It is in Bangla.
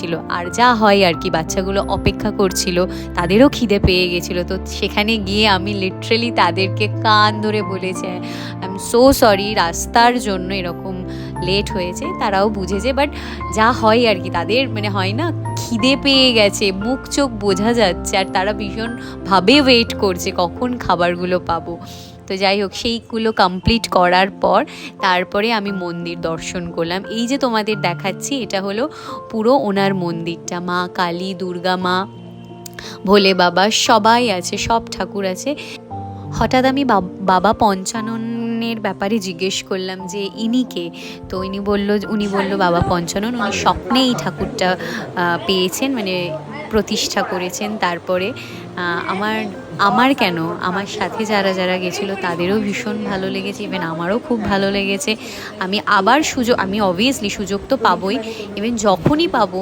ছিল। আর যা হয় আর কি, বাচ্চাগুলো অপেক্ষা করছিল, তাদেরও খিদে পেয়ে গেছিলো। তো সেখানে গিয়ে আমি লিটারেলি তাদেরকে কান ধরে বলেছি আই এম সো সরি রাস্তার জন্য এরকম লেট হয়েছে। তারাও বুঝেছে, বাট যা হয় আর কি, তাদের মানে হয় না, খিদে পেয়ে গেছে, মুখ চোখ বোঝা যাচ্ছে, আর তারা ভীষণভাবে ওয়েট করছে কখন খাবারগুলো পাবো। তো যাই হোক, সেইগুলো কমপ্লিট করার পর তারপরে আমি মন্দির দর্শন করলাম। এই যে তোমাদের দেখাচ্ছি, এটা হলো পুরো ওনার মন্দিরটা। মা কালী, দুর্গা মা, ভোলে বাবা সবাই আছে, সব ঠাকুর আছে। হঠাৎ আমি বাবা পঞ্চাননের ব্যাপারে জিজ্ঞেস করলাম যে ইনি কে। তো উনি বলল বাবা পঞ্চানন উনি স্বপ্নে এই ঠাকুরটা পেয়েছেন, মানে প্রতিষ্ঠা করেছেন। তারপরে আমার আমার কেন, আমার সাথে যারা যারা গেছিলো তাদেরও ভীষণ ভালো লেগেছে, ইভেন আমারও খুব ভালো লেগেছে। আমি অবভিয়াসলি সুযোগ তো পাবোই, ইভেন যখনই পাবো